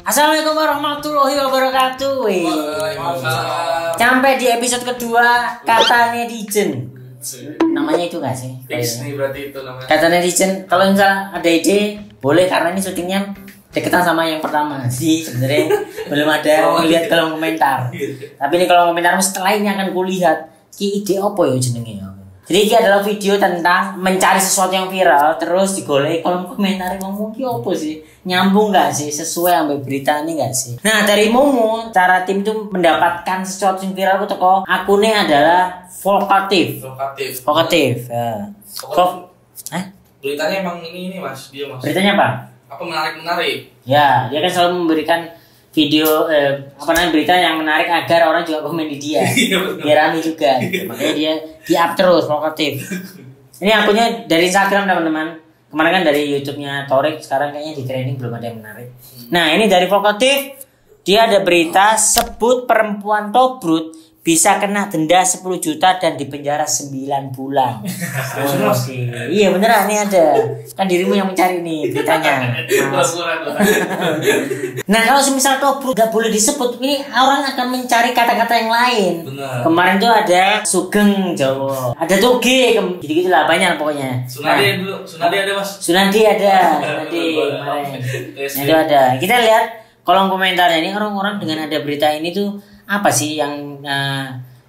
Assalamualaikum warahmatullahi wabarakatuh. Sampai di episode kedua kata netizen. Namanya itu nggak sih? Fix nih berarti itu namanya. Kata netizen. Kalau misalnya ada ide boleh, karena ini syutingnya deketan sama yang pertama sih sebenarnya. Belum ada melihat kolom komentar. Tapi ini kolom komentar setelah ini akan kulihat ki ide apa ya jenenge. Jadi ini adalah video tentang mencari sesuatu yang viral terus digoleki kolom komentar ngomong ki apa sih? Nyambung nggak sih sesuai sama berita ini nggak sih? Nah dari Momo cara tim itu mendapatkan sesuatu yang viral itu kok akunnya adalah vokatif. Ya. Beritanya emang ini mas, dia mas. Beritanya apa? Apa menarik? Ya, dia kan selalu memberikan video berita yang menarik agar orang juga komen di dia. Biar rame juga. Gitu. Makanya dia di-up terus vokatif. Ini akunnya dari Instagram teman-teman. Kemarin kan dari YouTube-nya Torik, sekarang kayaknya di training belum ada yang menarik. Nah, ini dari vokatif. Dia ada berita sebut perempuan tobrut bisa kena denda 10 juta dan dipenjara 9 bulan. Oh, iya beneran nih ada. Kan dirimu yang mencari nih beritanya. Nah kalau semisal tobrut gak boleh disebut, ini orang akan mencari kata-kata yang lain. Benar. Kemarin tuh ada sugeng Jawa, ada toge, gitu-gitu lah banyak pokoknya. Sunadi dulu, Sunadi ada mas. Sunadi ada, Sunadi kemarin. Nah, itu ada. Kita lihat kolom komentarnya ini orang-orang dengan ada berita ini tuh apa sih yang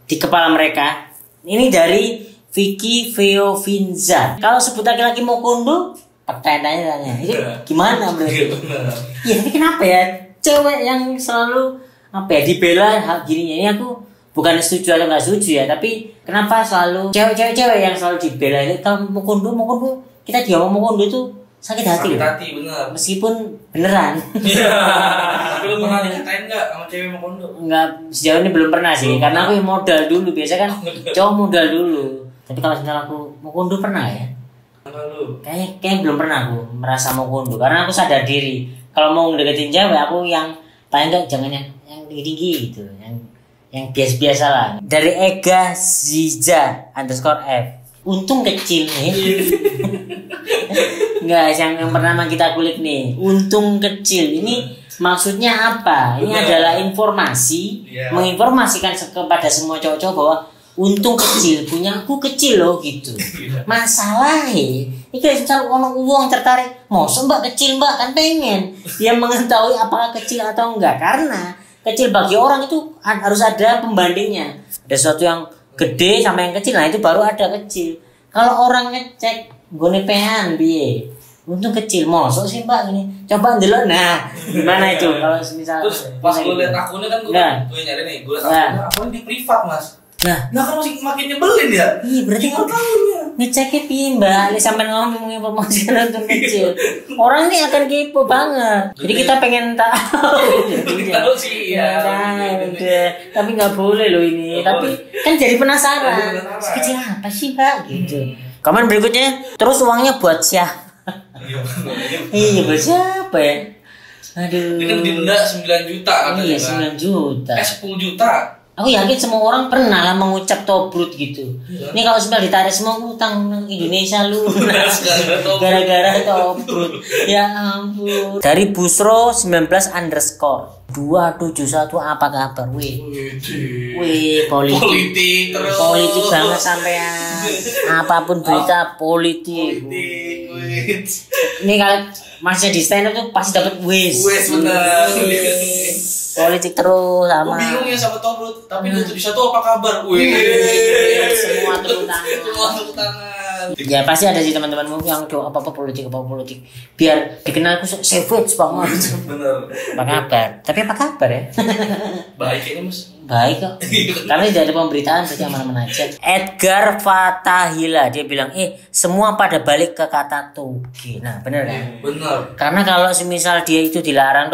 di kepala mereka. Ini dari Vicky Veovinza. Kalau sebut laki-laki mau kondo, pertanyaannya itu gimana berarti? Ya tapi kenapa ya cewek yang selalu dibela hal gininya? Ini aku bukan setuju atau nggak setuju ya, tapi kenapa selalu cewek yang selalu dibela? Kalau mau kondo kita dia mau kondo itu sakit hati bener. Meskipun beneran. Iya. Tapi lu pernah dikatain nggak sama cewek mau kondo? Enggak, sejauh ini belum pernah sih. Karena aku yang modal dulu. Biasa kan cowok modal dulu. Tapi kalau misalnya aku mau kondo pernah ya? Kayaknya belum pernah aku merasa mau kondo. Karena aku sadar diri. Kalau mau deketin cewek aku yang paling enggak jangan yang tinggi-tinggi gitu. Yang biasa-biasa lah. Dari Ega Ziza _F. Untung kecil nih. Enggak, yang pertama kita kulik nih. Untung kecil. Ini maksudnya apa? Ini adalah informasi, menginformasikan kepada semua cowok-cowok bahwa untung kecil, punya aku kecil loh gitu. Masalahnya, ini kalau orang uang tertarik, mau mbak kecil mbak kan pengen. Dia mengetahui apakah kecil atau enggak, karena kecil bagi orang itu harus ada pembandingnya. Ada sesuatu yang gede sama yang kecil, nah itu baru ada kecil. Kalau orang ngecek gonepean biye, untung kecil, mosok sih mbak ini. Coba dulu, nah gimana itu kalau misalnya. Terus pas gue liat akunnya kan gue nyari nih, gue liat akunnya di privat mas. Nah kan masih makin nyebelin ya. Iya berarti ngeceknya piye mbak, sampai ngomong menginformasikan untung kecil. Orang ini akan kepo banget. Jadi kita pengen tahu. Tahu sih ya. Tapi nggak boleh loh ini. Tapi kan jadi penasaran. Sekecil apa sih mbak gitu. Komen berikutnya, terus uangnya buat siapa? Iya buat siapa ya? Aduh. Ini kan denda 9 juta kan? Iya 9 juta. 10 juta. Aku yakin semua orang pernah lah mengucap tobrut gitu. Ini kalau sebenarnya ditarik semua utang Indonesia lunas gara-gara tobrut. Ya ampun. Dari Busro 19 _ 271 apa kabar? Wih, politik terus. Politik banget sampean. Apapun berita politik. Ini kalau masih di stand up tuh pasti dapat wis benar. Politik terus sama. Gue bingung ya sama tobrut, tapi 271 apa kabar? Semua tepuk tangan. Ya pasti ada sih teman-temanmu yang apa politik biar dikenal aku savage banget. Bener. Apa kabar? Tapi apa kabar ya? Baik kayaknya mas. Baik kok. Karena tidak ada pemberitaan, berarti aman-aman aja. Edgar Fatahila dia bilang semua pada balik ke kata toge. Nah bener kan? Bener. Karena kalau semisal dia itu dilarang,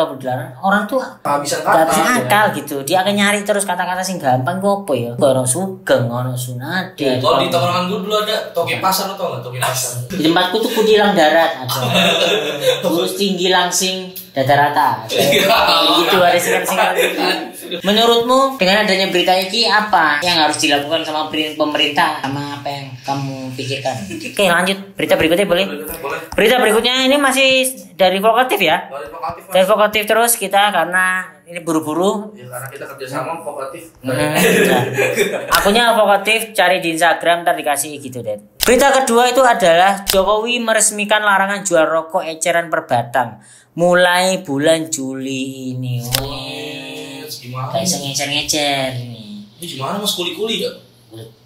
orang tuh gak bisa akal gitu. Dia akan nyari terus kata-kata sing gampang kok apa ya? Ono sugeng, ono sunadi. Kalau di tongkrongan gue dulu ada toge pasar, atau nggak toge pasar? Di tempatku tuh kudilang darat ada. Terus tinggi langsing data rata. Gitu ada singkat-singkat. Menurutmu dengan adanya berita ini apa yang harus dilakukan sama pemerintah sama apa yang kamu pikirkan? Oke, lanjut berita berikutnya boleh? Berita berikutnya ini masih dari Vokatif ya? Dari Vokatif terus kita karena ini buru-buru. Ya karena kita kerjasama Vokatif. Akunnya Vokatif, cari di Instagram ntar dikasih gitu deh. Berita kedua itu adalah Jokowi meresmikan larangan jual rokok eceran per batang mulai bulan Juli ini. Kayak bisa ngecer-ngecer ini. Ini gimana Mas kuli-kuli ya?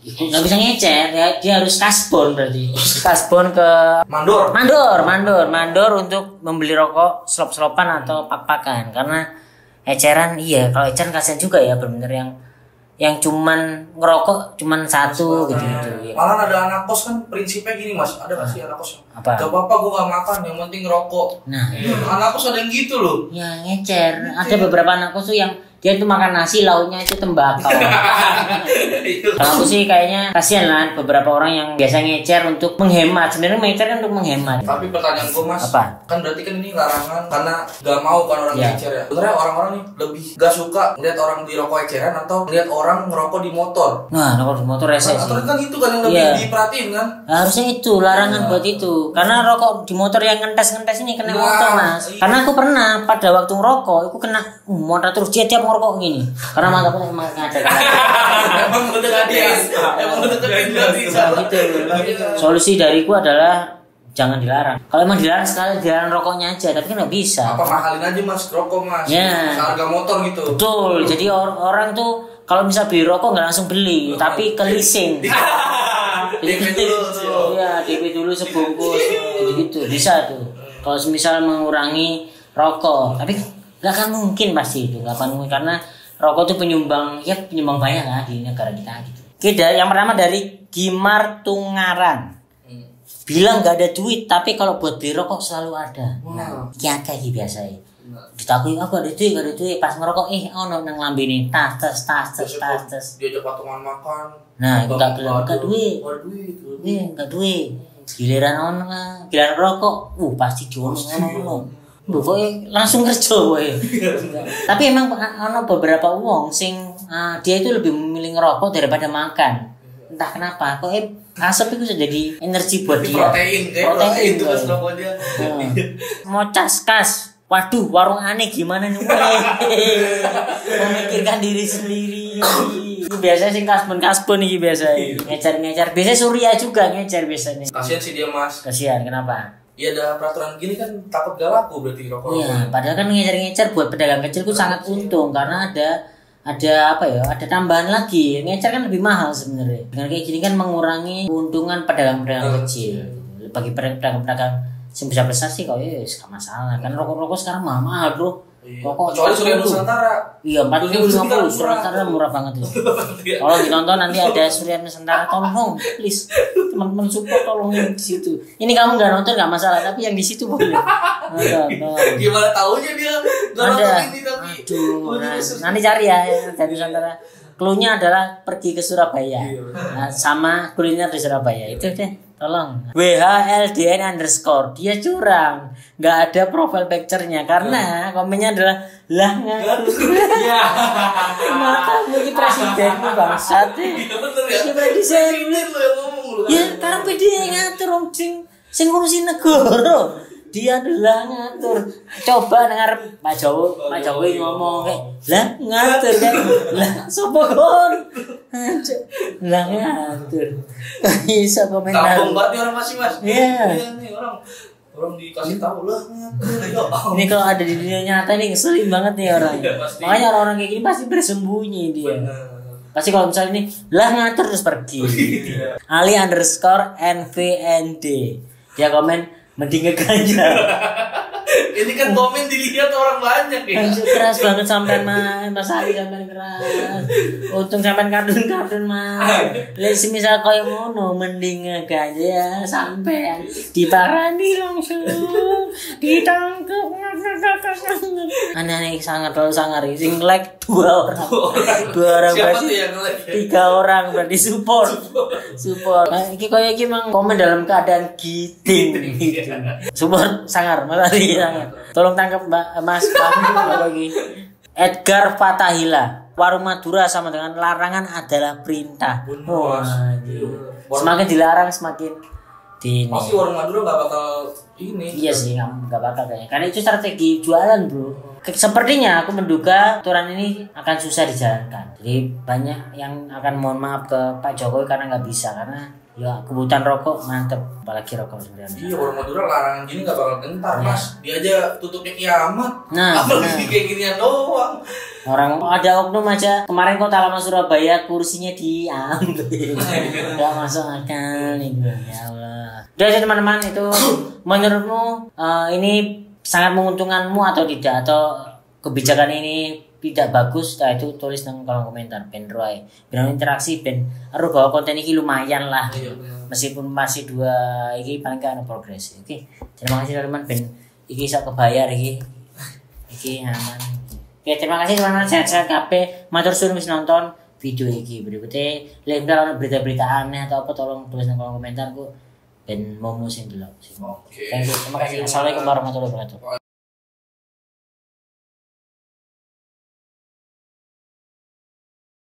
Nggak bisa ngecer ya, dia harus kasbon berarti. Kasbon ke mandor untuk membeli rokok selop-selopan atau pak-pakan karena eceran iya kalau eceran kasihan juga ya benar-benar yang cuman ngerokok cuman satu gitu. Malah ada anak kos kan prinsipnya gini Mas, ada nggak sih anak kos? Apa? Gak apa-apa gue gak makan, yang penting ngerokok. Nah, anak kos ada yang gitu loh. Ya ngecer. Ada beberapa anak kos tuh yang dia itu makan nasi lauknya itu tembakau. Kalau aku sih kayaknya kasihan lah beberapa orang yang biasa ngecer untuk menghemat. Sebenarnya ngecer kan untuk menghemat. Tapi pertanyaan gue Mas, apa? Kan berarti kan ini larangan karena gak mau kan orang ngecer ya. Sebenarnya orang-orang nih lebih gak suka ngeliat orang di rokok eceran atau ngeliat orang ngerokok di motor. Nah, rokok di motor rese sih. Kan itu kan yang lebih diperhatiin kan. Harusnya itu larangan buat itu. Karena rokok di motor yang ngentes-ngentes ini kena motor Mas. Karena aku pernah pada waktu ngerokok, aku kena motor terus dia tiap ngerokok gini. Karena mantapnya emang ada. Emang gitu. Solusi dariku adalah jangan dilarang. Kalau emang dilarang sekali dilarang rokoknya aja, tapi kan nggak bisa. Apa mahalin aja Mas rokok Mas? Ya. Harga motor gitu. Betul. Jadi orang tuh kalau bisa beli rokok nggak langsung beli, tapi ke leasing. DP dulu. Iya, DP dulu sebungkus. Gitu bisa tuh. Kalau misal mengurangi rokok, tapi nggak akan mungkin pasti itu, nggak akan mungkin karena rokok itu penyumbang banyak lah di negara kita gitu. Kita yang pertama dari Gimar Tungaran. Bilang nggak ada duit, tapi kalau buat beli rokok selalu ada. Nah, kayak biasa ya. Ditakui aku ada duit, pas ngerokok ono nang lambene tas. Diajak patungan makan. Nah, enggak duit. Enggak duit. Giliran ono lah, giliran rokok, pasti ono. Pokoknya langsung kerja woy. Tapi emang ono beberapa wong sing dia itu lebih memilih ngerokok daripada makan. Entah kenapa, kok asap itu jadi energi buat dia. Protein itu kan rokok dia. Mau kas. Waduh, warung aneh gimana nih? Memikirkan diri sendiri. Ini biasanya sing kasbon iki biasa. Ngecer. Biasanya Surya juga ngecer biasanya. Kasihan sih dia Mas. Kasihan, kenapa? Ya ada peraturan gini kan takut gak laku berarti rokok. Iya, padahal kan ngecer buat pedagang kecil itu sangat untung karena ada tambahan lagi. Ngecer kan lebih mahal sebenarnya. Dengan kayak gini kan mengurangi keuntungan pedagang-pedagang kecil. Bagi pedagang-pedagang yang besar sih kok ya gak masalah. Kan rokok sekarang mahal, Bro. Rokok kecuali Surya Nusantara. Iya, 4.050 Surya Nusantara murah banget itu. Kalau ditonton nanti ada Surya Nusantara, tolong please teman-teman support tolong yang di situ. Ini kamu nggak nonton nggak masalah, tapi yang di situ boleh. Gimana taunya dia nggak nonton ini tapi. Aduh, nanti cari ya dari Nusantara. Cluenya adalah pergi ke Surabaya. Sama kuliner di Surabaya itu deh. Tolong. WHLDN_, dia curang, nggak ada profile picture-nya karena komennya adalah lah ngatur. Matamu di presidenmu bangsat. Iya presiden. Ya karena PD ngatur sing ngurusin negara. Dia adalah ngatur. Coba dengar Pak Jokowi ngomong kayak lah ngatur kan. Lah sopo kon? Lah ngatur. Bisa komentar. Kampung banget orang masih Mas. Iya nih orang dikasih tahu lah ngatur. Ini kalau ada di dunia nyata nih ngeselin banget nih orang. Makanya orang-orang kayak gini pasti bersembunyi dia. Pasti kalau misalnya ini lah ngatur terus pergi. Ali_NVND dia komen mending ngeganja. Ini kan komen dilihat orang banyak ya. Keras banget sampean Mas Ali sampean keras. Untung sampean kardun Mas. Lek semisal koyo ngono mending ngeganja ya sampean diparani langsung. Ditangkep. Aneh-aneh sangat sing like 2 orang. 2 orang berarti 3 orang berarti support. Iki koyo iki mang komen dalam keadaan giting. Support sangar Mas Ali sangar. Tolong tangkap Mas lagi. Edgar Fatahila, warung Madura sama dengan larangan adalah perintah. Semakin dilarang semakin di. Pasti warung Madura nggak bakal ini. Iya sih, nggak bakal kayaknya. Karena itu strategi jualan, bro. Sepertinya aku menduga aturan ini akan susah dijalankan. Jadi banyak yang akan mohon maaf ke Pak Jokowi karena nggak bisa, karena ya kebutuhan rokok mantep, apalagi rokok sebenarnya. Iya, warung Madura larangan gini nggak bakal gentar, Mas. Dia aja tutupnya kiamat. Apalagi kayak ginian doang. Orang ada oknum aja kemarin Kota Lama Surabaya kursinya diambil. Nggak masuk akal nih, ya Allah. Udah teman-teman, itu menurutmu ini sangat menguntungkanmu atau tidak, atau kebijakan ini tidak bagus? Nah, itu tulis di kolom komentar. Ben Roy bilang interaksi ben aduh bahwa konten ini lumayan lah. Meskipun masih 2 ini paling gak ada progres. Oke, terima kasih teman-teman, ben iki iso kebayar iki aman. Oke, terima kasih teman-teman, sehat-sehat kabeh. Matur suwun wis nonton video iki. Berikutnya lek ada berita-berita aneh atau apa tolong tulis di kolom komentar ku ben momo sing delok. Oke. Terima kasih. Assalamualaikum warahmatullahi wabarakatuh.